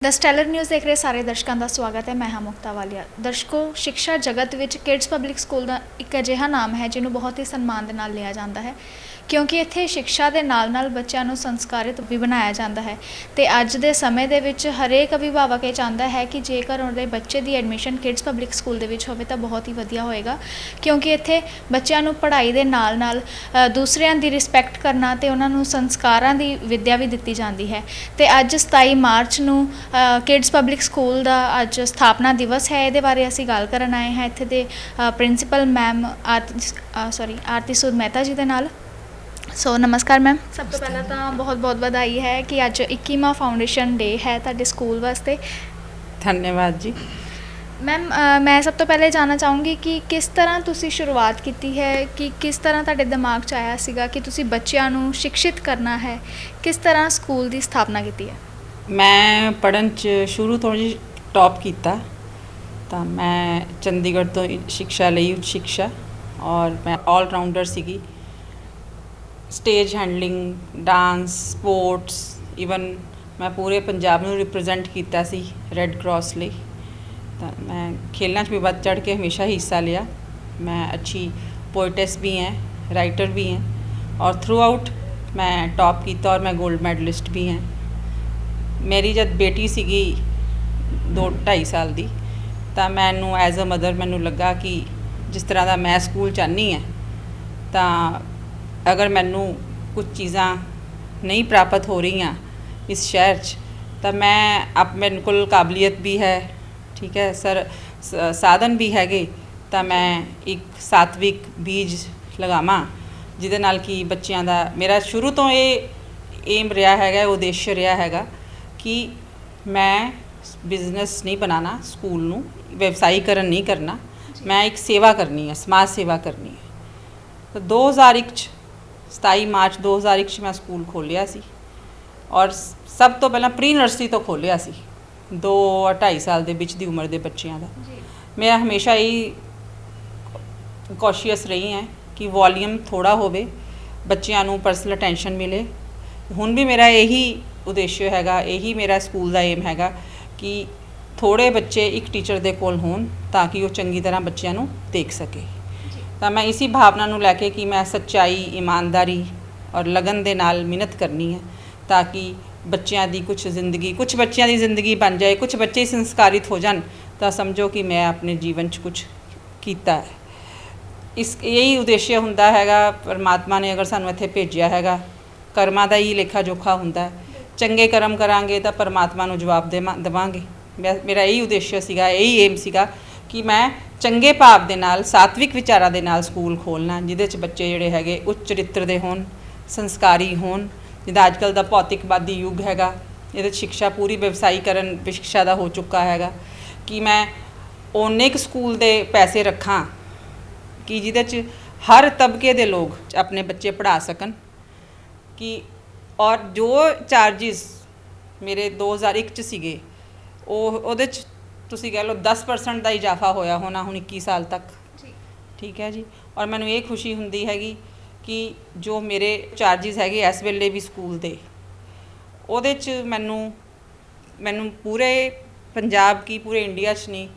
The stellar news देख रहे सारे दर्शकों का स्वागत है। मैं हाँ मुक्ता वालिया। दर्शकों, शिक्षा जगत विच किड्स पब्लिक स्कूल का एक अजिहा नाम है जिन्होंने बहुत ही सम्मान के नाल लिया जाता है, क्योंकि इत्थे शिक्षा के नाल नाल बच्चों को संस्कारित भी बनाया जाता है। तो अज के समय दे विच हरेक अभिभावक ये चाहता है कि जेकर उनके बच्चे की एडमिशन किड्स पब्लिक स्कूल हो तो बहुत ही वधिया होएगा, क्योंकि इत्थे बच्चों को पढ़ाई के नाल नाल दूसरिਆਂ की रिस्पैक्ट करना तो उन्होंने संस्कारों की विद्या भी दी जाती है। तो अज 27 मार्च ਨੂੰ किड्स पब्लिक स्कूल का अज स्थापना दिवस है। ये बारे असी गल करन आए हैं इत्थे दे प्रिंसीपल मैम आरती सूद मेहता जी के नाल। सो नमस्कार मैम, सब तो पहला तो बहुत बहुत बधाई है कि अज 21वां फाउंडेशन डे है तुहाडे स्कूल वास्ते। धन्यवाद जी। मैम, मैं सब तो पहले जानना चाहूँगी कि किस तरह तुसी शुरुआत की है, कि किस तरह तुहाडे दिमाग च आया सीगा कि तुसी बच्चों को शिक्षित करना है, किस तरह स्कूल की स्थापना की है? मैं पढ़न च शुरू तो जी टॉप किया, तो मैं चंडीगढ़ तो शिक्षा ली उच्च शिक्षा, और मैं ऑलराउंडर सीगी। Stage handling, dance, sports, even मैं पूरे पंजाब में रिप्रजेंट किया सी रैड क्रॉस लिए। तो मैं खेलों भी बढ़ चढ़ के हमेशा हिस्सा लिया। मैं अच्छी पोइटेस भी हैं, राइटर भी हैं, और थ्रू आउट मैं टॉप किया, और मैं गोल्ड मैडलिस्ट भी हैं। मेरी जब बेटी सीगी 2-2.5 साल की, तो मैनू एज अ मदर मैनू लगा कि जिस तरह का मैं स्कूल चाहनी है, तो अगर मैनू कुछ चीज़ा नहीं प्राप्त हो रही इस शहर च, तो मैं मेरे को काबलियत भी है, ठीक है सर, साधन भी हैगे, तो मैं एक सात्विक बीज लगावां जिहदे नाल कि बच्चों का मेरा शुरू तो ये एम रहा है, उद्देश्य रहा है कि मैं बिजनेस नहीं बनाना, स्कूल नू व्यवसायीकरण नहीं करना, मैं एक सेवा करनी है, समाज सेवा करनी है। तो 2001 27 मार्च 2001 मैं स्कूल खोलिया सी, और सब तो पहला प्री नर्सरी तो खोलिया सी 2-2.5 साल के बीच की उम्र के बच्चों का। मैं हमेशा ही कॉशियस रही हैं कि वॉल्यूम थोड़ा होवे, बच्चों को पर्सनल अटेंशन मिले। हुण भी मेरा यही उद्देश्य हैगा, यही मेरा स्कूल का एम हैगा कि थोड़े बच्चे एक टीचर के कोल होण ताकि वो चंगी तरह बच्चों को देख सके। तो मैं इसी भावना को लैके कि मैं सच्चाई, ईमानदारी और लगन के नाल मेहनत करनी है, ताकि बच्चों की कुछ ज़िंदगी, कुछ बच्चों की ज़िंदगी बन जाए, कुछ बच्चे संस्कारित हो जान, तो समझो कि मैं अपने जीवन च कुछ किया है। इस यही उद्देश्य हुंदा हैगा। परमात्मा ने अगर सानू इत्थे भेजिया हैगा, कर्मां दा ही लेखा जोखा हुंदा है। चंगे कर्म करांगे तो परमात्मा नू जवाब देवांगे। मेरा यही उद्देश्य सीगा, यही एम सीगा कि मैं चंगे भाव दे नाल, सात्विक विचारां दे नाल स्कूल खोलना, जिहदे च बच्चे जिहड़े हैगे उच्च चरित्र दे होण, संस्कारी होण। जिद्दां अजकल दा भौतिकवादी युग हैगा, इहदे शिक्षा पूरी व्यवसायीकरण शिक्षा दा हो चुका हैगा, कि मैं उन्ने स्कूल दे पैसे रखां कि जिहदे च हर तबके दे लोग अपने बच्चे पढ़ा सकन। कि और जो चार्जिस मेरे 2001 च सीगे, ਉਹਦੇ ਚ ਤੁਸੀਂ कह लो 10% का इजाफा होया होना हुण 21 साल तक, ठीक है जी। और मैनू ये खुशी हुंदी हैगी कि जो मेरे चार्जिस हैगे इस वेले भी स्कूल दे, ਉਹਦੇ ਚ मैनू पूरे पंजाब की, पूरे इंडिया च नहीं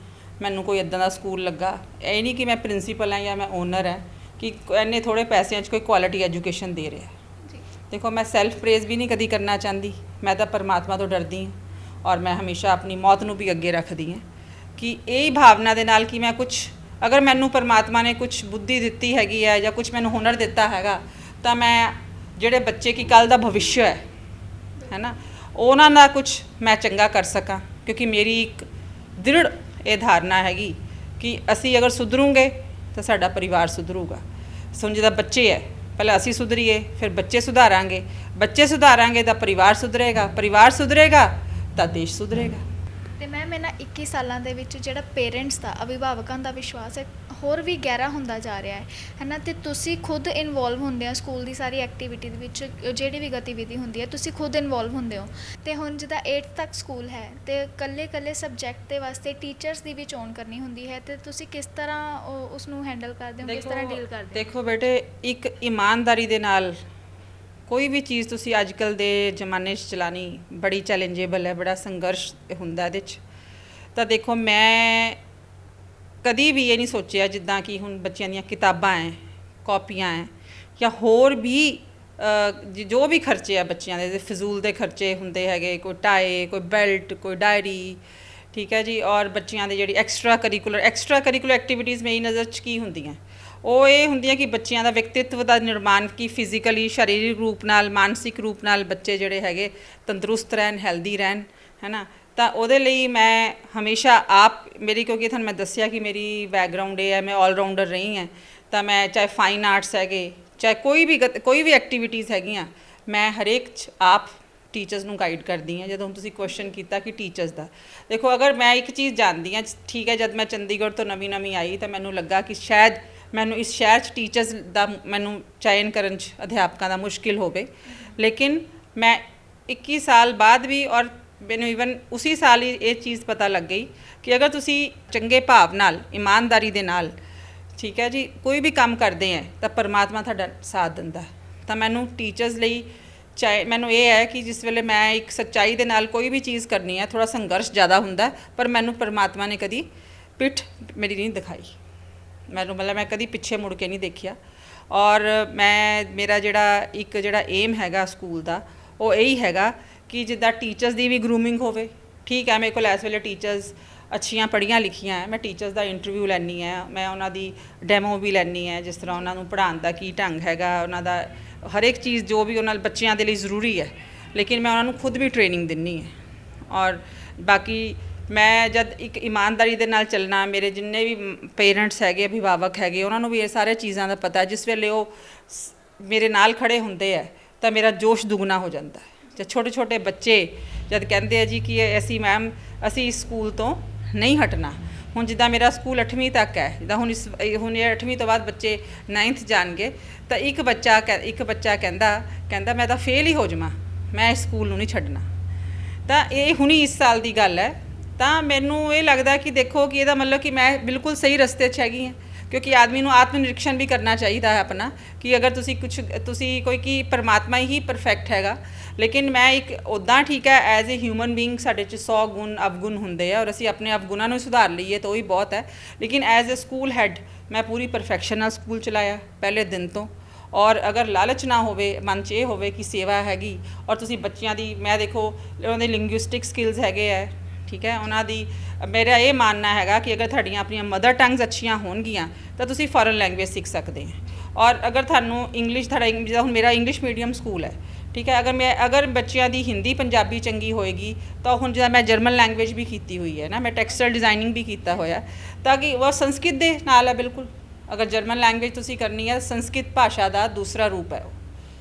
मैनू कोई इदां दा स्कूल लगा। ये नहीं कि मैं प्रिंसीपल हाँ या मैं ओनर है कि इन्ने थोड़े पैसों कोई क्वालिटी एजुकेशन दे रहा है। देखो, मैं सैल्फ प्रेज़ भी नहीं कभी करना चाहती, मैं तो परमात्मा तो डरदी हाँ, और मैं हमेशा अपनी मौत नू भी अगे रखदी हाँ कि यही भावना दे नाल कि मैं कुछ, अगर मैनू परमात्मा ने कुछ बुद्धि दिती हैगी है या कुछ मैनू हुनर दिता हैगा, तो मैं जिहड़े बच्चे की कल दा भविष्य है ना, उन्हां दा कुछ मैं चंगा कर सकां। क्योंकि मेरी एक दृढ़ ये धारणा हैगी कि असी अगर सुधरूंगे तो साडा परिवार सुधरूगा। सुन जिद्दां बच्चे है, पहले असी सुधरीए, फिर बच्चे सुधारांगे, बच्चे सुधारांगे तो परिवार सुधरेगा, परिवार सुधरेगा तो देश सुधरेगा। तो मैम, इन्हां 21 सालों के विच जिहड़ा पेरेंट्स का, अभिभावकों का विश्वास है होर भी गहरा होंदा जा रहा है ना। तो तुसी खुद इनवॉल्व होंदे हो स्कूल की सारी एक्टिविटी दे विच, जिहड़ी भी गतिविधि होंदी है तुसी खुद इनवॉल्व होंदे हो। तो हुण जिद्दां 8th तक स्कूल है, तो कल्ले सबजैक्ट के वास्ते टीचर्स की भी चोण करनी होंदी है, तो तुसी किस तरह उसनूं हैंडल करदे हो, किस तरह डील करदे हो? देखो बेटे, एक ईमानदारी दे नाल ਕੋਈ ਵੀ ਚੀਜ਼ ਤੁਸੀਂ ਅੱਜ ਕੱਲ੍ਹ ਦੇ ਜ਼ਮਾਨੇ 'ਚ ਚਲਾਣੀ ਬੜੀ ਚੈਲੰਜੇਬਲ ਹੈ, ਬੜਾ ਸੰਘਰਸ਼ ਹੁੰਦਾ ਇਹਦੇ 'ਚ। ਤਾਂ ਦੇਖੋ ਮੈਂ ਕਦੀ ਵੀ ਇਹ ਨਹੀਂ ਸੋਚਿਆ ਜਿੱਦਾਂ ਕਿ ਹੁਣ ਬੱਚਿਆਂ ਦੀਆਂ ਕਿਤਾਬਾਂ ਹੈ, ਕਾਪੀਆਂ ਹੈ ਜਾਂ ਹੋਰ ਵੀ ਜੋ ਵੀ ਖਰਚੇ ਆ ਬੱਚਿਆਂ ਦੇ ਫਜ਼ੂਲ ਦੇ ਖਰਚੇ ਹੁੰਦੇ ਹੈਗੇ, ਕੋਈ ਟਾਏ, ਕੋਈ ਬੈਲਟ, ਕੋਈ ਡਾਇਰੀ, ਠੀਕ ਹੈ ਜੀ। ਔਰ ਬੱਚਿਆਂ ਦੇ ਜਿਹੜੀ ਐਕਸਟਰਾ ਕਰਿਕੂਲਰ ਐਕਟੀਵਿਟੀਜ਼ ਮੇਰੀ ਨਜ਼ਰ 'ਚ ਕੀ ਹੁੰਦੀਆਂ, ਉਹ ਇਹ ਹੁੰਦੀਆਂ ਕਿ ਬੱਚਿਆਂ ਦਾ ਵਿਅਕਤੀਤਵ ਦਾ ਨਿਰਮਾਣ, ਕਿ ਫਿਜ਼ੀਕਲੀ ਸਰੀਰਕ ਰੂਪ ਨਾਲ, ਮਾਨਸਿਕ ਰੂਪ ਨਾਲ ਬੱਚੇ ਜਿਹੜੇ ਹੈਗੇ ਤੰਦਰੁਸਤ ਰਹਿਣ, ਹੈਲਦੀ ਰਹਿਣ, ਹੈ ਨਾ। ਤਾਂ ਉਹਦੇ ਲਈ ਮੈਂ ਹਮੇਸ਼ਾ ਆਪ ਮੇਰੀ, ਕਿਉਂਕਿ ਤੁਹਾਨੂੰ ਮੈਂ ਦੱਸਿਆ ਕਿ ਮੇਰੀ ਬੈਕਗਰਾਊਂਡ ਇਹ ਹੈ, ਮੈਂ ਆਲਰਾਊਂਡਰ ਰਹੀ ਹਾਂ। ਤਾਂ ਮੈਂ ਚਾਹੇ ਫਾਈਨ ਆਰਟਸ ਹੈਗੇ, ਚਾਹੇ ਕੋਈ ਵੀ ਐਕਟੀਵਿਟੀਜ਼ ਹੈਗੀਆਂ, ਮੈਂ ਹਰੇਕ 'ਚ ਆਪ ਟੀਚਰਸ ਨੂੰ ਗਾਈਡ ਕਰਦੀ ਹਾਂ। ਜਦੋਂ ਹੁਣ ਤੁਸੀਂ ਕੁਐਸਚਨ ਕੀਤਾ ਕਿ ਟੀਚਰਸ ਦਾ, ਦੇਖੋ ਅਗਰ ਮੈਂ ਇੱਕ ਚੀਜ਼ ਜਾਣਦੀ ਹਾਂ, ਠੀਕ ਹੈ, ਜਦ ਮੈਂ ਚੰਡੀਗੜ੍ਹ ਤੋਂ ਨਵੀਂ ਆਈ ਤਾਂ ਮੈਨੂੰ ਲੱਗਾ ਕਿ ਸ਼ਾਇਦ ਮੈਨੂੰ ਇਸ ਸ਼ਹਿਰ 'ਚ ਟੀਚਰਸ ਦਾ ਮੈਨੂੰ ਚयन ਕਰਨ 'ਚ, ਅਧਿਆਪਕਾਂ ਦਾ ਮੁਸ਼ਕਿਲ ਹੋਵੇ। ਲੇਕਿਨ ਮੈਂ 21 ਸਾਲ ਬਾਅਦ ਵੀ, ਔਰ ਮੈਨੂੰ ਈਵਨ ਉਸੇ ਸਾਲ ਹੀ ਇਹ ਚੀਜ਼ ਪਤਾ ਲੱਗ ਗਈ ਕਿ ਅਗਰ ਤੁਸੀਂ ਚੰਗੇ ਭਾਵ ਨਾਲ, ਇਮਾਨਦਾਰੀ ਦੇ ਨਾਲ, ਠੀਕ ਹੈ ਜੀ, ਕੋਈ ਵੀ ਕੰਮ ਕਰਦੇ ਹੈ ਤਾਂ ਪਰਮਾਤਮਾ ਤੁਹਾਡਾ ਸਾਥ ਦਿੰਦਾ। ਤਾਂ ਮੈਨੂੰ ਟੀਚਰਸ ਲਈ ਚਾਹੇ ਮੈਨੂੰ ਇਹ ਹੈ ਕਿ ਜਿਸ ਵੇਲੇ ਮੈਂ ਇੱਕ ਸੱਚਾਈ ਦੇ ਨਾਲ ਕੋਈ ਵੀ ਚੀਜ਼ ਕਰਨੀ ਹੈ, ਥੋੜ੍ਹਾ ਸੰਘਰਸ਼ ਜ਼ਿਆਦਾ ਹੁੰਦਾ, ਪਰ ਮੈਨੂੰ ਪਰਮਾਤਮਾ ਨੇ ਕਦੀ ਪਿੱਠ ਮੇਰੀ ਨਹੀਂ ਦਿਖਾਈ। ਮੈਨੂੰ ਮਤਲਬ ਮੈਂ ਕਦੀ ਪਿੱਛੇ ਮੁੜ ਕੇ ਨਹੀਂ ਦੇਖਿਆ। ਔਰ ਮੇਰਾ ਜਿਹੜਾ ਏਮ ਹੈਗਾ ਸਕੂਲ ਦਾ, ਉਹ ਇਹੀ ਹੈਗਾ ਕਿ ਜਿੱਦਾਂ ਟੀਚਰਸ ਦੀ ਵੀ ਗਰੂਮਿੰਗ ਹੋਵੇ। ਠੀਕ ਹੈ, ਮੇਰੇ ਕੋਲ ਇਸ ਵੇਲੇ ਟੀਚਰਸ ਅੱਛੀਆਂ ਪੜ੍ਹੀਆਂ ਲਿਖੀਆਂ ਹੈ, ਮੈਂ ਟੀਚਰਸ ਦਾ ਇੰਟਰਵਿਊ ਲੈਂਦੀ ਹੈ, ਮੈਂ ਉਹਨਾਂ ਦੀ ਡੈਮੋ ਵੀ ਲੈਂਦੀ ਹੈ, ਜਿਸ ਤਰ੍ਹਾਂ ਉਹਨਾਂ ਨੂੰ ਪੜ੍ਹਾਉਣ ਦਾ ਕੀ ਢੰਗ ਹੈਗਾ, ਉਹਨਾਂ ਦਾ ਹਰੇਕ ਚੀਜ਼ ਜੋ ਵੀ ਉਹਨਾਂ ਬੱਚਿਆਂ ਦੇ ਲਈ ਜ਼ਰੂਰੀ ਹੈ। ਲੇਕਿਨ ਮੈਂ ਉਹਨਾਂ ਨੂੰ ਖੁਦ ਵੀ ਟ੍ਰੇਨਿੰਗ ਦਿੰਦੀ ਹੈ। ਔਰ ਬਾਕੀ ਮੈਂ ਜਦ ਇੱਕ ਇਮਾਨਦਾਰੀ ਦੇ ਨਾਲ ਚੱਲਣਾ, ਮੇਰੇ ਜਿੰਨੇ ਵੀ ਪੇਰੈਂਟਸ ਹੈਗੇ, ਅਭਿਭਾਵਕ ਹੈਗੇ, ਉਹਨਾਂ ਨੂੰ ਵੀ ਇਹ ਸਾਰੇ ਚੀਜ਼ਾਂ ਦਾ ਪਤਾ। ਜਿਸ ਵੇਲੇ ਉਹ ਮੇਰੇ ਨਾਲ ਖੜ੍ਹੇ ਹੁੰਦੇ ਹੈ ਤਾਂ ਮੇਰਾ ਜੋਸ਼ ਦੁੱਗਣਾ ਹੋ ਜਾਂਦਾ ਹੈ। ਜਾਂ ਛੋਟੇ ਬੱਚੇ ਜਦ ਕਹਿੰਦੇ ਆ ਜੀ ਕਿ ਅਸੀਂ ਇਸ ਸਕੂਲ ਤੋਂ ਨਹੀਂ ਹਟਣਾ। ਹੁਣ ਜਿੱਦਾਂ ਮੇਰਾ ਸਕੂਲ 8ਵੀਂ ਤੱਕ ਹੈ, ਜਿੱਦਾਂ ਹੁਣ ਇਹ 8ਵੀਂ ਤੋਂ ਬਾਅਦ ਬੱਚੇ 9th ਜਾਣਗੇ, ਤਾਂ ਇੱਕ ਬੱਚਾ ਕਹਿੰਦਾ ਮੈਂ ਤਾਂ ਫੇਲ ਹੀ ਹੋ ਜਾਵਾਂ, ਮੈਂ ਇਸ ਸਕੂਲ ਨੂੰ ਨਹੀਂ ਛੱਡਣਾ। ਤਾਂ ਇਹ ਹੁਣੀ ਇਸ ਸਾਲ ਦੀ ਗੱਲ ਹੈ। ਤਾਂ ਮੈਨੂੰ ਇਹ ਲੱਗਦਾ ਕਿ ਦੇਖੋ ਕਿ ਇਹਦਾ ਮਤਲਬ ਕਿ ਮੈਂ ਬਿਲਕੁਲ ਸਹੀ ਰਸਤੇ 'ਚ ਹੈਗੀ ਹਾਂ, ਕਿਉਂਕਿ ਆਦਮੀ ਨੂੰ ਆਤਮ ਨਿਰੀਖਣ ਵੀ ਕਰਨਾ ਚਾਹੀਦਾ ਹੈ ਆਪਣਾ, ਕਿ ਅਗਰ ਤੁਸੀਂ ਕੋਈ ਕਿ ਪਰਮਾਤਮਾ ਹੀ ਪਰਫੈਕਟ ਹੈਗਾ। ਲੇਕਿਨ ਮੈਂ ਇੱਕ ਉੱਦਾਂ ਠੀਕ ਹੈ, ਐਜ਼ ਏ ਹਿਊਮਨ ਬੀਇੰਗ ਸਾਡੇ 'ਚ 100 ਗੁਣ ਅਵਗੁਣ ਹੁੰਦੇ ਆ, ਔਰ ਅਸੀਂ ਆਪਣੇ ਅਵਗੁਣਾਂ ਨੂੰ ਸੁਧਾਰ ਲਈਏ ਤਾਂ ਉਹ ਹੀ ਬਹੁਤ ਹੈ। ਲੇਕਿਨ ਐਜ਼ ਏ ਸਕੂਲ ਹੈਡ ਮੈਂ ਪੂਰੀ ਪਰਫੈਕਸ਼ਨ ਨਾਲ ਸਕੂਲ ਚਲਾਇਆ ਪਹਿਲੇ ਦਿਨ ਤੋਂ। ਔਰ ਅਗਰ ਲਾਲਚ ਨਾ ਹੋਵੇ, ਮਨ 'ਚ ਇਹ ਹੋਵੇ ਕਿ ਸੇਵਾ ਹੈਗੀ, ਔਰ ਤੁਸੀਂ ਬੱਚਿਆਂ ਦੀ, ਮੈਂ ਦੇਖੋ ਉਹਨਾਂ ਦੇ ਲਿੰਗੁਇਸਟਿਕ ਸਕਿੱਲਸ ਹੈਗੇ ਹੈ, ਠੀਕ ਹੈ, ਉਹਨਾਂ ਦੀ ਮੇਰਾ ਇਹ ਮੰਨਣਾ ਹੈਗਾ ਕਿ ਅਗਰ ਤੁਹਾਡੀਆਂ ਆਪਣੀਆਂ ਮਦਰ ਟੰਗਸ ਅੱਛੀਆਂ ਹੋਣਗੀਆਂ ਤਾਂ ਤੁਸੀਂ ਫੋਰਨ ਲੈਂਗੁਏਜ ਸਿੱਖ ਸਕਦੇ ਹੋ। ਔਰ ਅਗਰ ਤੁਹਾਨੂੰ ਜਿੱਦਾਂ ਹੁਣ ਮੇਰਾ ਇੰਗਲਿਸ਼ ਮੀਡੀਅਮ ਸਕੂਲ ਹੈ, ਠੀਕ ਹੈ, ਅਗਰ ਬੱਚਿਆਂ ਦੀ ਹਿੰਦੀ ਪੰਜਾਬੀ ਚੰਗੀ ਹੋਏਗੀ ਤਾਂ ਹੁਣ ਜਿੱਦਾਂ ਮੈਂ ਜਰਮਨ ਲੈਂਗੁਏਜ ਵੀ ਕੀਤੀ ਹੋਈ ਹੈ ਨਾ, ਮੈਂ ਟੈਕਸਟਾਈਲ ਡਿਜ਼ਾਈਨਿੰਗ ਵੀ ਕੀਤਾ ਹੋਇਆ, ਤਾਂ ਕਿ ਉਹ ਸੰਸਕ੍ਰਿਤ ਦੇ ਨਾਲ ਹੈ ਬਿਲਕੁਲ। ਅਗਰ ਜਰਮਨ ਲੈਂਗੁਏਜ ਤੁਸੀਂ ਕਰਨੀ ਹੈ, ਸੰਸਕ੍ਰਿਤ ਭਾਸ਼ਾ ਦਾ ਦੂਸਰਾ ਰੂਪ ਹੈ ਉਹ।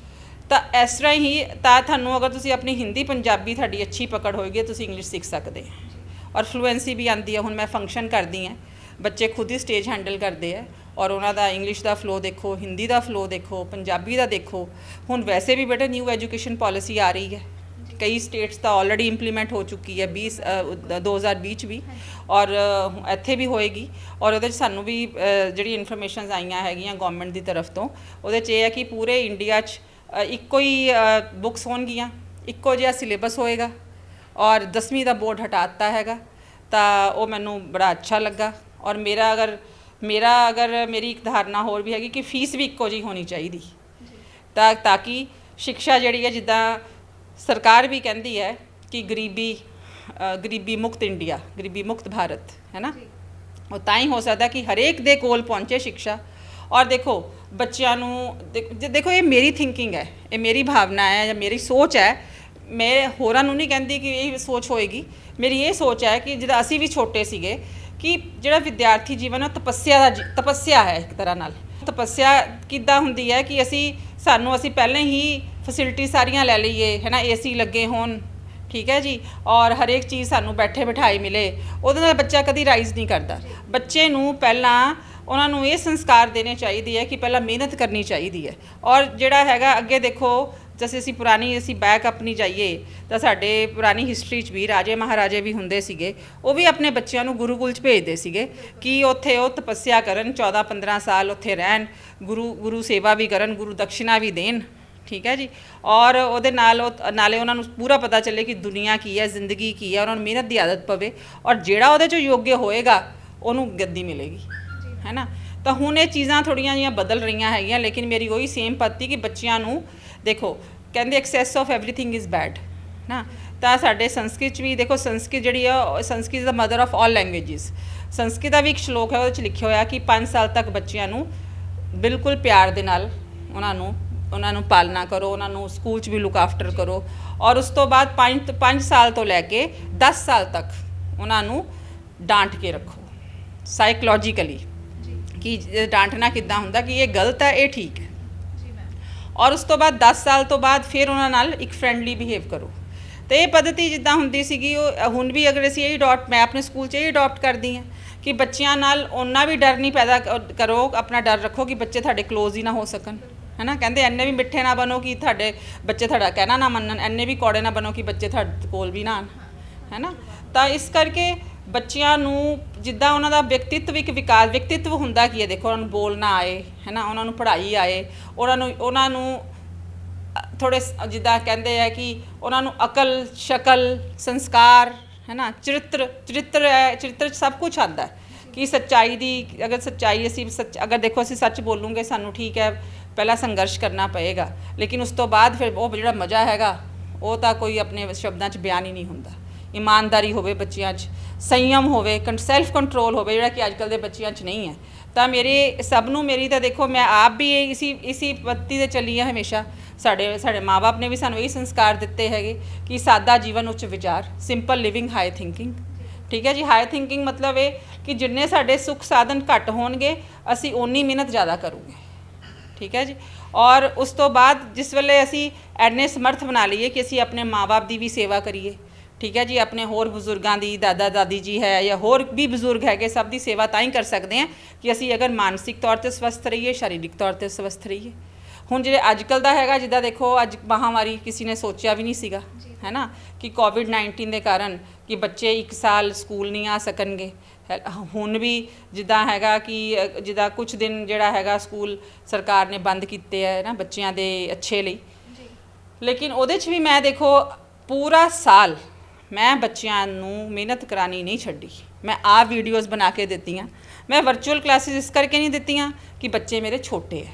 ਤਾਂ ਇਸ ਤਰ੍ਹਾਂ ਹੀ ਤਾਂ ਤੁਹਾਨੂੰ ਅਗਰ ਤੁਸੀਂ ਆਪਣੀ ਹਿੰਦੀ ਪੰਜਾਬੀ ਤੁਹਾਡੀ ਅੱਛੀ ਪਕੜ ਹੋਏਗੀ, ਤੁਸੀਂ ਇੰਗਲਿਸ਼ ਸਿੱਖ ਸਕਦੇ। ਔਰ ਫਲੂਐਂਸੀ ਵੀ ਆਉਂਦੀ ਹੈ। ਹੁਣ ਮੈਂ ਫੰਕਸ਼ਨ ਕਰਦੀ ਹਾਂ, ਬੱਚੇ ਖੁਦ ਹੀ ਸਟੇਜ ਹੈਂਡਲ ਕਰਦੇ ਹੈ, ਔਰ ਉਹਨਾਂ ਦਾ ਇੰਗਲਿਸ਼ ਦਾ ਫਲੋ ਦੇਖੋ, ਹਿੰਦੀ ਦਾ ਫਲੋ ਦੇਖੋ, ਪੰਜਾਬੀ ਦਾ ਦੇਖੋ। ਹੁਣ ਵੈਸੇ ਵੀ ਬੇਟਾ ਨਿਊ ਐਜੂਕੇਸ਼ਨ ਪਾਲਿਸੀ ਆ ਰਹੀ ਹੈ, ਕਈ ਸਟੇਟਸ ਤਾਂ ਆਲਰੇਡੀ ਇੰਪਲੀਮੈਂਟ ਹੋ ਚੁੱਕੀ ਹੈ 2020 'ਚ ਵੀ, ਔਰ ਇੱਥੇ ਵੀ ਹੋਏਗੀ। ਔਰ ਉਹਦੇ 'ਚ ਸਾਨੂੰ ਵੀ ਜਿਹੜੀ ਇਨਫੋਰਮੇਸ਼ਨਸ ਆਈਆਂ ਹੈਗੀਆਂ ਗਵਰਨਮੈਂਟ ਦੀ ਤਰਫ ਤੋਂ, ਉਹਦੇ 'ਚ ਇਹ ਹੈ ਕਿ ਪੂਰੇ ਇੰਡੀਆ 'ਚ ਇੱਕੋ ਹੀ ਬੁੱਕਸ ਹੋਣਗੀਆਂ, ਇੱਕੋ ਜਿਹਾ ਸਿਲੇਬਸ ਹੋਏਗਾ, ਔਰ 10ਵੀਂ ਦਾ ਬੋਰਡ ਹਟਾ ਦਿੱਤਾ ਹੈਗਾ। ਤਾਂ ਉਹ ਮੈਨੂੰ ਬੜਾ ਅੱਛਾ ਲੱਗਾ। ਔਰ ਮੇਰੀ ਇੱਕ ਧਾਰਨਾ ਹੋਰ ਵੀ ਹੈਗੀ ਕਿ ਫੀਸ ਵੀ ਇੱਕੋ ਜਿਹੀ ਹੋਣੀ ਚਾਹੀਦੀ, ਤਾਂ ਕਿ ਸਿੱਖਿਆ ਜਿਹੜੀ ਹੈ, ਜਿੱਦਾਂ ਸਰਕਾਰ ਵੀ ਕਹਿੰਦੀ ਹੈ ਕਿ ਗਰੀਬੀ ਮੁਕਤ ਇੰਡੀਆ, ਗਰੀਬੀ ਮੁਕਤ ਭਾਰਤ, ਹੈ ਨਾ, ਉਹ ਤਾਂ ਹੀ ਹੋ ਸਕਦਾ ਕਿ ਹਰੇਕ ਦੇ ਕੋਲ ਪਹੁੰਚੇ ਸਿੱਖਿਆ। ਔਰ ਦੇਖੋ ਬੱਚਿਆਂ ਨੂੰ ਦੇਖੋ, ਇਹ ਮੇਰੀ ਥਿੰਕਿੰਗ ਹੈ, ਇਹ ਮੇਰੀ ਭਾਵਨਾ ਹੈ ਜਾਂ ਮੇਰੀ ਸੋਚ ਹੈ। ਮੈਂ ਹੋਰਾਂ ਨੂੰ ਨਹੀਂ ਕਹਿੰਦੀ ਕਿ ਇਹ ਸੋਚ ਹੋਏਗੀ, ਮੇਰੀ ਇਹ ਸੋਚ ਹੈ ਕਿ ਜਿੱਦਾਂ ਅਸੀਂ ਵੀ ਛੋਟੇ ਸੀਗੇ, ਕਿ ਜਿਹੜਾ ਵਿਦਿਆਰਥੀ ਜੀਵਨ ਹੈ ਤਪੱਸਿਆ ਹੈ ਇੱਕ ਤਰ੍ਹਾਂ ਨਾਲ। ਤਪੱਸਿਆ ਕਿੱਦਾਂ ਹੁੰਦੀ ਹੈ ਕਿ ਅਸੀਂ ਪਹਿਲਾਂ ਹੀ ਫੈਸਿਲਿਟੀ ਸਾਰੀਆਂ ਲੈ ਲਈਏ, ਹੈ ਨਾ, AC ਲੱਗੇ ਹੋਣ, ਠੀਕ ਹੈ ਜੀ, ਔਰ ਹਰੇਕ ਚੀਜ਼ ਸਾਨੂੰ ਬੈਠੇ ਬਿਠਾਏ ਮਿਲੇ, ਉਹਦੇ ਨਾਲ ਬੱਚਾ ਕਦੀ ਰਾਈਜ਼ ਨਹੀਂ ਕਰਦਾ। ਬੱਚੇ ਨੂੰ ਪਹਿਲਾਂ ਉਹਨਾਂ ਨੂੰ ਇਹ ਸੰਸਕਾਰ ਦੇਣੇ ਚਾਹੀਦੇ ਹੈ ਕਿ ਪਹਿਲਾਂ ਮਿਹਨਤ ਕਰਨੀ ਚਾਹੀਦੀ ਹੈ। ਔਰ ਜਿਹੜਾ ਹੈਗਾ ਅੱਗੇ ਦੇਖੋ, ਜੈਸੇ ਅਸੀਂ ਬੈਕ ਆਪਣੀ ਜਾਈਏ ਤਾਂ ਸਾਡੇ ਪੁਰਾਣੀ ਹਿਸਟਰੀ 'ਚ ਵੀ ਰਾਜੇ ਮਹਾਰਾਜੇ ਵੀ ਹੁੰਦੇ ਸੀਗੇ, ਉਹ ਵੀ ਆਪਣੇ ਬੱਚਿਆਂ ਨੂੰ ਗੁਰੂਕੁਲ 'ਚ ਭੇਜਦੇ ਸੀਗੇ ਕਿ ਉੱਥੇ ਉਹ ਤਪੱਸਿਆ ਕਰਨ, 14-15 ਸਾਲ ਉੱਥੇ ਰਹਿਣ, ਗੁਰੂ ਸੇਵਾ ਵੀ ਕਰਨ, ਗੁਰੂ ਦਕਸ਼ਿਨਾ ਵੀ ਦੇਣ, ਠੀਕ ਹੈ ਜੀ। ਔਰ ਉਹਦੇ ਨਾਲ ਨਾਲੇ ਉਹਨਾਂ ਨੂੰ ਪੂਰਾ ਪਤਾ ਚੱਲੇ ਕਿ ਦੁਨੀਆ ਕੀ ਹੈ, ਜ਼ਿੰਦਗੀ ਕੀ ਹੈ, ਉਹਨਾਂ ਨੂੰ ਮਿਹਨਤ ਦੀ ਆਦਤ ਪਵੇ ਔਰ ਜਿਹੜਾ ਉਹਦੇ 'ਚੋਂ ਯੋਗਯ ਹੋਏਗਾ ਉਹਨੂੰ ਗੱਦੀ ਮਿਲੇਗੀ, ਹੈ ਨਾ। ਤਾਂ ਹੁਣ ਇਹ ਚੀਜ਼ਾਂ ਥੋੜ੍ਹੀਆਂ ਜਿਹੀਆਂ ਬਦਲ ਰਹੀਆਂ ਹੈਗੀਆਂ, ਲੇਕਿਨ ਮੇਰੀ ਉਹੀ ਸੇਮ ਪੱਤੀ ਕਿ ਬੱਚਿਆਂ ਨੂੰ ਦੇਖੋ, ਕਹਿੰਦੇ access of everything is bad ਨਾ। ਤਾਂ ਸਾਡੇ ਸੰਸਕ੍ਰਿਤ 'ਚ ਵੀ ਦੇਖੋ, ਸੰਸਕ੍ਰਿਤ ਜਿਹੜੀ ਆ, Sanskrit is the mother of all languages. Sanskrit ਦਾ ਵੀ ਇੱਕ ਸ਼ਲੋਕ ਹੈ, ਉਹਦੇ 'ਚ ਲਿਖਿਆ ਹੋਇਆ ਕਿ 5 ਸਾਲ ਤੱਕ ਬੱਚਿਆਂ ਨੂੰ ਬਿਲਕੁਲ ਪਿਆਰ ਦੇ ਨਾਲ ਉਹਨਾਂ ਨੂੰ ਪਾਲਣਾ ਕਰੋ, ਉਹਨਾਂ ਨੂੰ ਸਕੂਲ 'ਚ ਵੀ ਲੁੱਕ ਆਫਟਰ ਕਰੋ ਔਰ ਉਸ ਤੋਂ ਬਾਅਦ 5 ਸਾਲ ਤੋਂ ਲੈ ਕੇ 10 ਸਾਲ ਤੱਕ ਉਹਨਾਂ ਨੂੰ ਡਾਂਟ ਕੇ ਰੱਖੋ ਸਾਈਕੋਲੋਜੀਕਲੀ, ਕਿ ਡਾਂਟਣਾ ਕਿੱਦਾਂ ਹੁੰਦਾ ਕਿ ਇਹ ਗਲਤ ਹੈ, ਇਹ ਠੀਕ ਹੈ। ਔਰ ਉਸ ਤੋਂ ਬਾਅਦ 10 ਸਾਲ ਤੋਂ ਬਾਅਦ ਫਿਰ ਉਹਨਾਂ ਨਾਲ ਇੱਕ ਫਰੈਂਡਲੀ ਬਿਹੇਵ ਕਰੋ। ਅਤੇ ਇਹ ਪੱਧਤੀ ਜਿੱਦਾਂ ਹੁੰਦੀ ਸੀਗੀ, ਉਹ ਹੁਣ ਵੀ ਅਗਰ ਅਸੀਂ ਇਹ ਮੈਂ ਆਪਣੇ ਸਕੂਲ 'ਚ ਇਹ ਅਡੋਪਟ ਕਰਦੀ ਹਾਂ ਕਿ ਬੱਚਿਆਂ ਨਾਲ ਓਨਾ ਵੀ ਡਰ ਨਹੀਂ ਪੈਦਾ ਕਰੋ, ਆਪਣਾ ਡਰ ਰੱਖੋ ਕਿ ਬੱਚੇ ਤੁਹਾਡੇ ਕਲੋਜ਼ ਹੀ ਨਾ ਹੋ ਸਕਣ, ਹੈ ਨਾ। ਕਹਿੰਦੇ ਇੰਨੇ ਵੀ ਮਿੱਠੇ ਨਾ ਬਣੋ ਕਿ ਤੁਹਾਡੇ ਬੱਚੇ ਤੁਹਾਡਾ ਕਹਿਣਾ ਨਾ ਮੰਨਣ, ਇੰਨੇ ਵੀ ਕੌੜੇ ਨਾ ਬਣੋ ਕਿ ਬੱਚੇ ਤੁਹਾਡੇ ਕੋਲ ਵੀ ਨਾ ਆਉਣ, ਹੈ ਨਾ। ਤਾਂ ਇਸ ਕਰਕੇ ਬੱਚਿਆਂ ਨੂੰ ਜਿੱਦਾਂ ਉਹਨਾਂ ਦਾ ਵਿਅਕਤਿਤਵ ਹੁੰਦਾ ਕੀ ਹੈ, ਦੇਖੋ ਉਹਨਾਂ ਨੂੰ ਬੋਲਣਾ ਆਏ, ਹੈ ਨਾ, ਉਹਨਾਂ ਨੂੰ ਪੜ੍ਹਾਈ ਆਏ, ਉਹਨਾਂ ਨੂੰ ਥੋੜ੍ਹੇ ਜਿੱਦਾਂ ਕਹਿੰਦੇ ਆ ਕਿ ਉਹਨਾਂ ਨੂੰ ਅਕਲ, ਸ਼ਕਲ, ਸੰਸਕਾਰ, ਹੈ ਨਾ, ਚਰਿੱਤਰ ਸਭ ਕੁਛ ਆਉਂਦਾ ਕਿ ਸੱਚਾਈ ਦੀ, ਅਗਰ ਸੱਚਾਈ ਅਗਰ ਦੇਖੋ ਅਸੀਂ ਸੱਚ ਬੋਲੂਗੇ ਸਾਨੂੰ ਠੀਕ ਹੈ, ਪਹਿਲਾਂ ਸੰਘਰਸ਼ ਕਰਨਾ ਪਏਗਾ, ਲੇਕਿਨ ਉਸ ਤੋਂ ਬਾਅਦ ਫਿਰ ਉਹ ਜਿਹੜਾ ਮਜ਼ਾ ਹੈਗਾ ਉਹ ਤਾਂ ਕੋਈ ਆਪਣੇ ਸ਼ਬਦਾਂ 'ਚ ਬਿਆਨ ਹੀ ਨਹੀਂ ਹੁੰਦਾ। ਇਮਾਨਦਾਰੀ ਹੋਵੇ ਬੱਚਿਆਂ 'ਚ, ਸੰਯਮ ਹੋਵੇ, ਸੈਲਫ ਕੰਟਰੋਲ ਹੋਵੇ, ਜਿਹੜਾ ਕਿ ਅੱਜ ਕੱਲ੍ਹ ਦੇ ਬੱਚਿਆਂ 'ਚ ਨਹੀਂ ਹੈ। ਤਾਂ ਮੇਰੀ ਤਾਂ ਦੇਖੋ, ਮੈਂ ਆਪ ਵੀ ਇਸੀ ਪੱਤੀ 'ਤੇ ਚੱਲੀ ਹਾਂ ਹਮੇਸ਼ਾ। ਸਾਡੇ ਮਾਂ-ਬਾਪ ਨੇ ਵੀ ਸਾਨੂੰ ਇਹੀ ਸੰਸਕਾਰ ਦਿੱਤੇ ਹੈਗੇ ਕਿ ਸਾਦਾ ਜੀਵਨ ਉੱਚ ਵਿਚਾਰ, ਸਿੰਪਲ ਲਿਵਿੰਗ, ਹਾਈ ਥਿੰਕਿੰਗ, ਠੀਕ ਹੈ ਜੀ। ਹਾਈ ਥਿੰਕਿੰਗ ਮਤਲਬ ਇਹ ਕਿ ਜਿੰਨੇ ਸਾਡੇ ਸੁੱਖ ਸਾਧਨ ਘੱਟ ਹੋਣਗੇ ਅਸੀਂ ਓਨੀ ਮਿਹਨਤ ਜ਼ਿਆਦਾ ਕਰੂਗੇ, ਠੀਕ ਹੈ ਜੀ। ਔਰ ਉਸ ਤੋਂ ਬਾਅਦ ਜਿਸ ਵੇਲੇ ਅਸੀਂ ਐਨੇ ਸਮਰਥ ਬਣਾ ਲਈਏ ਕਿ ਅਸੀਂ ਆਪਣੇ ਮਾਂ-ਬਾਪ ਦੀ ਵੀ ਸੇਵਾ ਕਰੀਏ, ਠੀਕ ਹੈ ਜੀ, ਆਪਣੇ ਹੋਰ ਬਜ਼ੁਰਗਾਂ ਦੀ, ਦਾਦਾ ਦਾਦੀ ਜੀ ਹੈ ਜਾਂ ਹੋਰ ਵੀ ਬਜ਼ੁਰਗ ਹੈਗੇ, ਸਭ ਦੀ ਸੇਵਾ ਤਾਂ ਹੀ ਕਰ ਸਕਦੇ ਹਾਂ ਕਿ ਅਸੀਂ ਅਗਰ ਮਾਨਸਿਕ ਤੌਰ 'ਤੇ ਸਵਸਥ ਰਹੀਏ, ਸਰੀਰਕ ਤੌਰ 'ਤੇ ਸਵਸਥ ਰਹੀਏ। ਹੁਣ ਜਿਹੜੇ ਅੱਜ ਕੱਲ੍ਹ ਦਾ ਹੈਗਾ, ਜਿੱਦਾਂ ਦੇਖੋ ਅੱਜ ਮਹਾਂਮਾਰੀ ਕਿਸੇ ਨੇ ਸੋਚਿਆ ਵੀ ਨਹੀਂ ਸੀਗਾ, ਹੈ ਨਾ, ਕਿ ਕੋਵਿਡ-19 ਦੇ ਕਾਰਨ ਕਿ ਬੱਚੇ 1 ਸਾਲ ਸਕੂਲ ਨਹੀਂ ਆ ਸਕਣਗੇ। ਹੁਣ ਵੀ ਜਿੱਦਾਂ ਹੈਗਾ ਕਿ ਜਿੱਦਾਂ ਕੁਛ ਦਿਨ ਜਿਹੜਾ ਹੈਗਾ ਸਕੂਲ ਸਰਕਾਰ ਨੇ ਬੰਦ ਕੀਤੇ ਹੈ ਨਾ ਬੱਚਿਆਂ ਦੇ ਅੱਛੇ ਲਈ, ਲੇਕਿਨ ਉਹਦੇ 'ਚ ਵੀ ਮੈਂ ਦੇਖੋ ਪੂਰਾ ਸਾਲ ਮੈਂ ਬੱਚਿਆਂ ਨੂੰ ਮਿਹਨਤ ਕਰਾਉਣੀ ਨਹੀਂ ਛੱਡੀ। ਮੈਂ ਆਪ ਵੀਡੀਓਜ਼ ਬਣਾ ਕੇ ਦਿੱਤੀਆਂ। ਮੈਂ ਵਰਚੁਅਲ ਕਲਾਸਿਸ ਇਸ ਕਰਕੇ ਨਹੀਂ ਦਿੱਤੀਆਂ ਕਿ ਬੱਚੇ ਮੇਰੇ ਛੋਟੇ ਹੈ,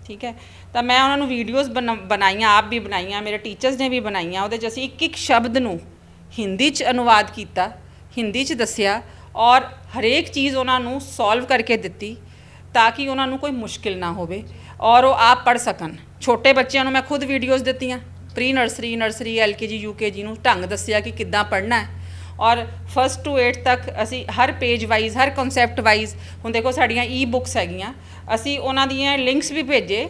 ਠੀਕ ਹੈ। ਤਾਂ ਮੈਂ ਉਹਨਾਂ ਨੂੰ ਵੀਡੀਓਜ਼ ਬਣਾਈਆਂ, ਆਪ ਵੀ ਬਣਾਈਆਂ, ਮੇਰੇ ਟੀਚਰਸ ਨੇ ਵੀ ਬਣਾਈਆਂ। ਉਹਦੇ 'ਚ ਅਸੀਂ ਇੱਕ ਸ਼ਬਦ ਨੂੰ ਹਿੰਦੀ 'ਚ ਅਨੁਵਾਦ ਕੀਤਾ, ਹਿੰਦੀ 'ਚ ਦੱਸਿਆ ਔਰ ਹਰੇਕ ਚੀਜ਼ ਉਹਨਾਂ ਨੂੰ ਸੋਲਵ ਕਰਕੇ ਦਿੱਤੀ ਤਾਂ ਕਿ ਉਹਨਾਂ ਨੂੰ ਕੋਈ ਮੁਸ਼ਕਿਲ ਨਾ ਹੋਵੇ ਔਰ ਉਹ ਆਪ ਪੜ੍ਹ ਸਕਣ। ਛੋਟੇ ਬੱਚਿਆਂ ਨੂੰ ਮੈਂ ਖੁਦ ਵੀਡੀਓਜ਼ ਦਿੱਤੀਆਂ, ਪ੍ਰੀ ਨਰਸਰੀ, LKG, UKG ਨੂੰ ਢੰਗ ਦੱਸਿਆ ਕਿ ਕਿੱਦਾਂ ਪੜ੍ਹਨਾ ਹੈ। ਔਰ 1st to 8th ਤੱਕ ਅਸੀਂ ਹਰ ਪੇਜ ਵਾਈਜ਼, ਹਰ ਕਨਸੈਪਟ ਵਾਈਜ਼, ਹੁਣ ਦੇਖੋ ਸਾਡੀਆਂ ਈ-ਬੁੱਕਸ ਹੈਗੀਆਂ, ਅਸੀਂ ਉਹਨਾਂ ਦੀਆਂ ਲਿੰਕਸ ਵੀ ਭੇਜੇ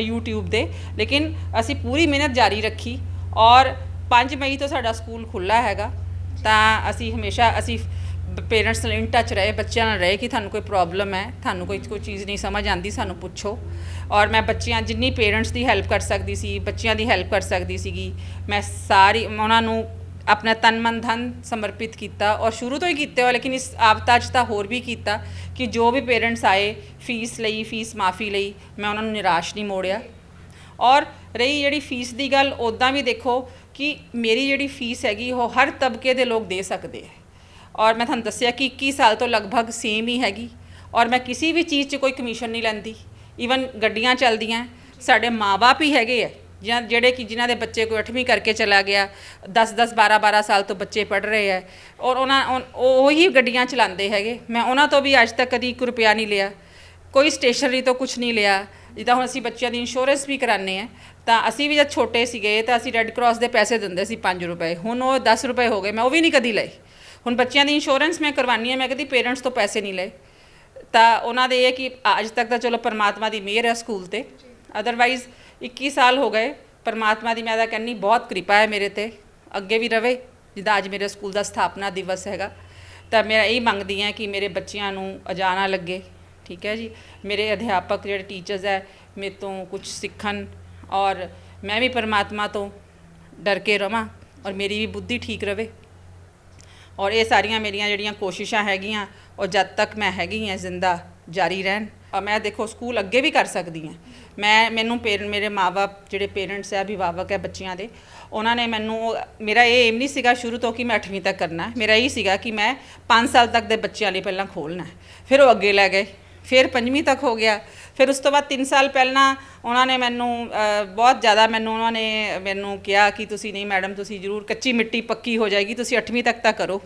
YouTube ਦੇ, ਲੇਕਿਨ ਅਸੀਂ ਪੂਰੀ ਮਿਹਨਤ ਜਾਰੀ ਰੱਖੀ ਔਰ 5 ਮਈ ਤੋਂ ਸਾਡਾ ਸਕੂਲ ਖੁੱਲ੍ਹਾ ਹੈਗਾ। ਤਾਂ ਅਸੀਂ ਹਮੇਸ਼ਾ ਪੇਰੈਂਟਸ ਨਾਲ ਇਨ ਟੱਚ ਰਹੇ, ਬੱਚਿਆਂ ਨਾਲ ਰਹੇ ਕਿ ਤੁਹਾਨੂੰ ਕੋਈ ਪ੍ਰੋਬਲਮ ਹੈ, ਤੁਹਾਨੂੰ ਕੋਈ ਚੀਜ਼ ਨਹੀਂ ਸਮਝ ਆਉਂਦੀ, ਸਾਨੂੰ ਪੁੱਛੋ। ਔਰ ਮੈਂ ਬੱਚਿਆਂ ਜਿੰਨੀ ਪੇਰੈਂਟਸ ਦੀ ਹੈਲਪ ਕਰ ਸਕਦੀ ਸੀ, ਬੱਚਿਆਂ ਦੀ ਹੈਲਪ ਕਰ ਸਕਦੀ ਸੀਗੀ, ਮੈਂ ਸਾਰੀ ਉਹਨਾਂ ਨੂੰ ਆਪਣਾ ਤਨ ਮਨ ਧਨ ਸਮਰਪਿਤ ਕੀਤਾ ਔਰ ਸ਼ੁਰੂ ਤੋਂ ਹੀ ਕੀਤੇ ਹੋ, ਲੇਕਿਨ ਇਸ ਆਪਤਾ 'ਚ ਤਾਂ ਹੋਰ ਵੀ ਕੀਤਾ ਕਿ ਜੋ ਵੀ ਪੇਰੈਂਟਸ ਆਏ ਫੀਸ ਮਾਫੀ ਲਈ, ਮੈਂ ਉਹਨਾਂ ਨੂੰ ਨਿਰਾਸ਼ ਨਹੀਂ ਮੋੜਿਆ। ਔਰ ਰਹੀ ਜਿਹੜੀ ਫੀਸ ਦੀ ਗੱਲ, ਉੱਦਾਂ ਵੀ ਦੇਖੋ ਕਿ ਮੇਰੀ ਜਿਹੜੀ ਫੀਸ ਹੈਗੀ ਉਹ ਹਰ ਤਬਕੇ ਦੇ ਲੋਕ ਦੇ ਸਕਦੇ ਹੈ ਔਰ ਮੈਂ ਤੁਹਾਨੂੰ ਦੱਸਿਆ ਕਿ 21 ਸਾਲ ਤੋਂ ਲਗਭਗ ਸੇਮ ਹੀ ਹੈਗੀ ਔਰ ਮੈਂ ਕਿਸੇ ਵੀ ਚੀਜ਼ 'ਚ ਕੋਈ ਕਮਿਸ਼ਨ ਨਹੀਂ ਲੈਂਦੀ। ਈਵਨ ਗੱਡੀਆਂ ਚੱਲਦੀਆਂ, ਸਾਡੇ ਮਾਂ-ਬਾਪ ਹੀ ਹੈਗੇ ਆ ਜਿਹੜੇ ਕਿ ਜਿਨ੍ਹਾਂ ਦੇ ਬੱਚੇ ਕੋਈ 8ਵੀਂ ਕਰਕੇ ਚਲਾ ਗਿਆ, 10-10, 12-12 ਸਾਲ ਤੋਂ ਬੱਚੇ ਪੜ੍ਹ ਰਹੇ ਹੈ ਔਰ ਉਹੀ ਗੱਡੀਆਂ ਚਲਾਉਂਦੇ ਹੈਗੇ। ਮੈਂ ਉਹਨਾਂ ਤੋਂ ਵੀ ਅੱਜ ਤੱਕ ਕਦੀ 1 ਰੁਪਇਆ ਨਹੀਂ ਲਿਆ, ਕੋਈ ਸਟੇਸ਼ਨਰੀ ਤੋਂ ਕੁਛ ਨਹੀਂ ਲਿਆ। ਜਿੱਦਾਂ ਹੁਣ ਅਸੀਂ ਬੱਚਿਆਂ ਦੀ ਇੰਸ਼ੋਰੈਂਸ ਵੀ ਕਰਾਉਂਦੇ ਹਾਂ, ਤਾਂ ਅਸੀਂ ਵੀ ਜਦ ਛੋਟੇ ਸੀਗੇ ਤਾਂ ਅਸੀਂ ਰੈੱਡ ਕਰਾਸ ਦੇ ਪੈਸੇ ਦਿੰਦੇ ਸੀ 5 ਰੁਪਏ, ਹੁਣ ਉਹ 10 ਰੁਪਏ ਹੋ ਗਏ, ਮੈਂ ਉਹ ਵੀ ਨਹੀਂ ਕਦੀ ਲਏ। ਹੁਣ ਬੱਚਿਆਂ ਦੀ ਇੰਸ਼ੋਰੈਂਸ ਮੈਂ ਕਰਵਾਉਂਦੀ ਹਾਂ, ਮੈਂ ਕਦੀ ਪੇਰੈਂਟਸ ਤੋਂ ਪੈਸੇ ਨਹੀਂ ਲਏ। ਤਾਂ ਉਹਨਾਂ ਦੇ ਇਹ ਕਿ ਅੱਜ ਤੱਕ ਤਾਂ ਚਲੋ ਪਰਮਾਤਮਾ ਦੀ ਮਿਹਰ ਹੈ ਸਕੂਲ 'ਤੇ, ਅਦਰਵਾਈਜ਼ 21 ਸਾਲ ਹੋ ਗਏ। ਪਰਮਾਤਮਾ ਦੀ ਮੈਂ ਤਾਂ ਕਹਿੰਦੀ ਬਹੁਤ ਕਿਰਪਾ ਹੈ ਮੇਰੇ 'ਤੇ, ਅੱਗੇ ਵੀ ਰਵੇ। ਜਿੱਦਾਂ ਅੱਜ ਮੇਰੇ ਸਕੂਲ ਦਾ ਸਥਾਪਨਾ ਦਿਵਸ ਹੈਗਾ, ਤਾਂ ਮੈਂ ਇਹੀ ਮੰਗਦੀ ਹਾਂ ਕਿ ਮੇਰੇ ਬੱਚਿਆਂ ਨੂੰ ਅਜਾ ਨਾ ਲੱਗੇ, ਠੀਕ ਹੈ ਜੀ। ਮੇਰੇ ਅਧਿਆਪਕ ਜਿਹੜੇ ਟੀਚਰਸ ਹੈ ਮੇਰੇ ਤੋਂ ਕੁਝ ਸਿੱਖਣ ਔਰ ਮੈਂ ਵੀ ਪਰਮਾਤਮਾ ਤੋਂ ਡਰ ਕੇ ਰਵਾਂ ਔਰ ਮੇਰੀ ਵੀ ਬੁੱਧੀ ਠੀਕ ਰਵੇ। ਔਰ ਇਹ ਸਾਰੀਆਂ ਮੇਰੀਆਂ ਜਿਹੜੀਆਂ ਕੋਸ਼ਿਸ਼ਾਂ ਹੈਗੀਆਂ ਔਰ ਜਦ ਤੱਕ ਮੈਂ ਹੈਗੀ ਹਾਂ ਜ਼ਿੰਦਾ ਜਾਰੀ ਰਹਿਣ। ਔਰ ਮੈਂ ਦੇਖੋ ਸਕੂਲ ਅੱਗੇ ਵੀ ਕਰ ਸਕਦੀ ਹਾਂ। ਮੈਨੂੰ ਮੇਰੇ ਮਾਂ-ਬਾਪ ਜਿਹੜੇ ਪੇਰੈਂਟਸ ਹੈ, ਅਭਿਭਾਵਕ ਹੈ ਬੱਚਿਆਂ ਦੇ, ਉਹਨਾਂ ਨੇ ਮੈਨੂੰ, ਮੇਰਾ ਇਹ ਏਮ ਨਹੀਂ ਸੀਗਾ ਸ਼ੁਰੂ ਤੋਂ ਕਿ ਮੈਂ 8ਵੀਂ ਤੱਕ ਕਰਨਾ ਹੈ। ਮੇਰਾ ਇਹ ਸੀਗਾ ਕਿ ਮੈਂ 5 ਸਾਲ ਤੱਕ ਦੇ ਬੱਚਿਆਂ ਲਈ ਪਹਿਲਾਂ ਖੋਲ੍ਹਣਾ ਹੈ। ਫਿਰ ਉਹ ਅੱਗੇ ਲੈ ਗਏ, ਫਿਰ 5ਵੀਂ ਤੱਕ ਹੋ ਗਿਆ। ਫਿਰ ਉਸ ਤੋਂ ਬਾਅਦ 3 ਸਾਲ ਪਹਿਲਾਂ ਉਹਨਾਂ ਨੇ ਮੈਨੂੰ ਬਹੁਤ ਜ਼ਿਆਦਾ ਉਹਨਾਂ ਨੇ ਮੈਨੂੰ ਕਿਹਾ ਕਿ ਤੁਸੀਂ ਨਹੀਂ ਮੈਡਮ, ਤੁਸੀਂ ਜ਼ਰੂਰ, ਕੱਚੀ ਮਿੱਟੀ ਪੱਕੀ ਹੋ ਜਾਏਗੀ, ਤੁਸੀਂ 8ਵੀਂ ਤੱਕ ਤਾਂ ਕਰੋ।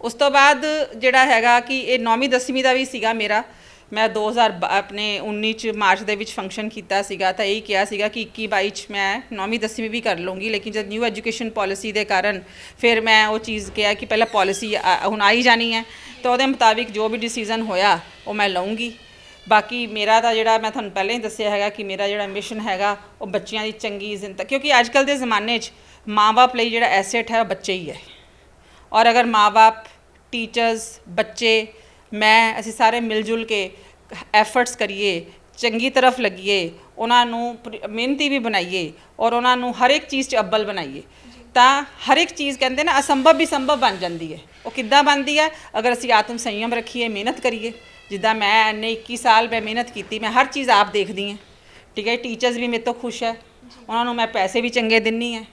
ਉਸ ਤੋਂ ਬਾਅਦ ਜਿਹੜਾ ਹੈਗਾ ਕਿ ਇਹ 9ਵੀਂ 10ਵੀਂ ਦਾ ਵੀ ਸੀਗਾ ਮੇਰਾ। ਮੈਂ 2019 ਚ ਮਾਰਚ ਦੇ ਵਿੱਚ ਫੰਕਸ਼ਨ ਕੀਤਾ ਸੀਗਾ, ਤਾਂ ਇਹ ਕਿਹਾ ਸੀਗਾ ਕਿ 21-22 ਚ ਮੈਂ 9ਵੀਂ 10ਵੀਂ ਵੀ ਕਰ ਲੂੰਗੀ। ਲੇਕਿਨ ਜਦ ਨਿਊ ਐਜੂਕੇਸ਼ਨ ਪਾਲਿਸੀ ਦੇ ਕਾਰਨ ਫਿਰ ਮੈਂ ਉਹ ਚੀਜ਼ ਕਿਹਾ ਕਿ ਪਹਿਲਾਂ ਪਾਲਿਸੀ ਹੁਣ ਆਈ ਜਾਣੀ ਹੈ, ਤਾਂ ਉਹਦੇ ਮੁਤਾਬਿਕ ਜੋ ਵੀ ਡਿਸੀਜ਼ਨ ਹੋਇਆ ਉਹ ਮੈਂ ਲਊਂਗੀ। ਬਾਕੀ ਮੇਰਾ ਤਾਂ ਜਿਹੜਾ ਮੈਂ ਤੁਹਾਨੂੰ ਪਹਿਲਾਂ ਹੀ ਦੱਸਿਆ ਹੈਗਾ ਕਿ ਮੇਰਾ ਜਿਹੜਾ ਮਿਸ਼ਨ ਹੈਗਾ ਉਹ ਬੱਚਿਆਂ ਦੀ ਚੰਗੀ ਜ਼ਿੰਦਗੀ, ਕਿਉਂਕਿ ਅੱਜ ਕੱਲ੍ਹ ਦੇ ਜ਼ਮਾਨੇ 'ਚ ਮਾਂ-ਬਾਪ ਲਈ ਜਿਹੜਾ ਐਸੈਟ ਹੈ ਉਹ ਬੱਚੇ ਹੀ ਹੈ। ਔਰ ਅਗਰ ਮਾਂ-ਬਾਪ, ਟੀਚਰਸ, ਬੱਚੇ, ਮੈਂ, ਅਸੀਂ ਸਾਰੇ ਮਿਲ ਜੁਲ ਕੇ ਐਫਰਟਸ ਕਰੀਏ, ਚੰਗੀ ਤਰਫ ਲੱਗੀਏ, ਉਹਨਾਂ ਨੂੰ ਮਿਹਨਤੀ ਵੀ ਬਣਾਈਏ ਔਰ ਉਹਨਾਂ ਨੂੰ ਹਰ ਇੱਕ ਚੀਜ਼ 'ਚ ਅੱਵਲ ਬਣਾਈਏ, ਤਾਂ ਹਰ ਇੱਕ ਚੀਜ਼ ਕਹਿੰਦੇ ਨਾ ਅਸੰਭਵ ਵੀ ਸੰਭਵ ਬਣ ਜਾਂਦੀ ਹੈ। ਉਹ ਕਿੱਦਾਂ ਬਣਦੀ ਹੈ? ਅਗਰ ਅਸੀਂ ਆਤਮ ਸੰਯਮ ਰੱਖੀਏ, ਮਿਹਨਤ ਕਰੀਏ। ਜਿੱਦਾਂ ਮੈਂ ਇੰਨੇ 21 ਸਾਲ ਮੈਂ ਮਿਹਨਤ ਕੀਤੀ, ਮੈਂ ਹਰ ਚੀਜ਼ ਆਪ ਦੇਖਦੀ ਹਾਂ, ਠੀਕ ਹੈ। ਟੀਚਰਸ ਵੀ ਮੇਰੇ ਤੋਂ ਖੁਸ਼ ਹੈ, ਉਹਨਾਂ ਨੂੰ ਮੈਂ ਪੈਸੇ ਵੀ ਚੰਗੇ ਦਿੰਦੀ ਹਾਂ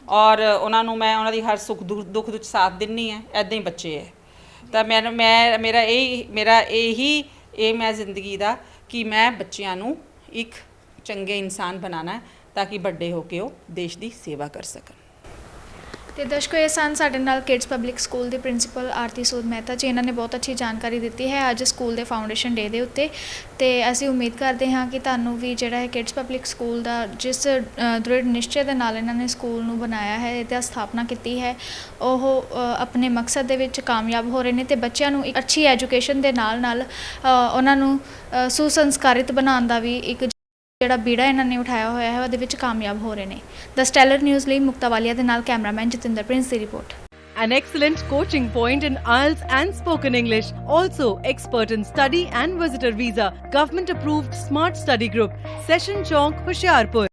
ਔਰ ਉਹਨਾਂ ਨੂੰ ਮੈਂ ਉਹਨਾਂ ਦੀ ਹਰ ਸੁੱਖ ਦੁੱਖ ਵਿੱਚ ਸਾਥ ਦਿੰਦੀ ਹਾਂ। ਇੱਦਾਂ ਹੀ ਬੱਚੇ ਹੈ। ਤਾਂ ਮੇਰਾ ਇਹੀ ਏਮ ਹੈ ਜ਼ਿੰਦਗੀ ਦਾ ਕਿ ਮੈਂ ਬੱਚਿਆਂ ਨੂੰ ਇੱਕ ਚੰਗੇ ਇਨਸਾਨ ਬਣਾਉਣਾ, ਤਾਂ ਕਿ ਵੱਡੇ ਹੋ ਕੇ ਉਹ ਦੇਸ਼ ਦੀ ਸੇਵਾ ਕਰ ਸਕਣ। ਤੇ ਦਰਸ਼ਕੋ, ਇਹ ਸਨ ਸਾਡੇ ਨਾਲ ਕਿਡਸ ਪਬਲਿਕ ਸਕੂਲ ਦੇ ਪ੍ਰਿੰਸੀਪਲ ਆਰਤੀ ਸੂਦ ਮਹਿਤਾ ਜੀ। ਇਹਨਾਂ ਨੇ ਬਹੁਤ ਅੱਛੀ ਜਾਣਕਾਰੀ ਦਿੱਤੀ ਹੈ ਅੱਜ ਸਕੂਲ ਦੇ ਫਾਊਂਡੇਸ਼ਨ ਡੇ ਦੇ ਉੱਤੇ। ਤੇ ਅਸੀਂ ਉਮੀਦ ਕਰਦੇ ਹਾਂ ਕਿ ਤੁਹਾਨੂੰ ਵੀ ਜਿਹੜਾ ਹੈ ਕਿਡਸ ਪਬਲਿਕ ਸਕੂਲ ਦਾ, ਜਿਸ ਦ੍ਰਿੜ ਨਿਸ਼ਚੇ ਦੇ ਨਾਲ ਇਹਨਾਂ ਨੇ ਸਕੂਲ ਨੂੰ ਬਣਾਇਆ ਹੈ, ਇਹਦਾ ਸਥਾਪਨਾ ਕੀਤੀ ਹੈ, ਉਹ ਆਪਣੇ ਮਕਸਦ ਦੇ ਵਿੱਚ ਕਾਮਯਾਬ ਹੋ ਰਹੇ ਨੇ। ਤੇ ਬੱਚਿਆਂ ਨੂੰ ਇੱਕ ਅੱਛੀ ਐਜੂਕੇਸ਼ਨ ਦੇ ਨਾਲ ਨਾਲ ਉਹਨਾਂ ਨੂੰ ਸੁਸੰਸਕਾਰਿਤ ਬਣਾਉਣ ਦਾ ਵੀ ਇੱਕ ਜਿਹੜਾ ਬੀੜਾ ਇਹਨਾਂ ਨੇ ਉਠਾਇਆ ਹੋਇਆ ਹੈ, ਉਹਦੇ ਵਿੱਚ ਕਾਮਯਾਬ ਹੋ ਰਹੇ ਨੇ। ਦ ਸਟੈਲਰ ਨਿਊਜ਼ ਲਈ ਮੁਕਤਾ ਵਾਲੀਆ ਦੇ ਨਾਲ cameraman Jatinder Prince the report. An excellent coaching point in IELTS and spoken English. Also expert in study and visitor visa. Government approved Smart Study Group. Session Chowk, Hoshiarpur.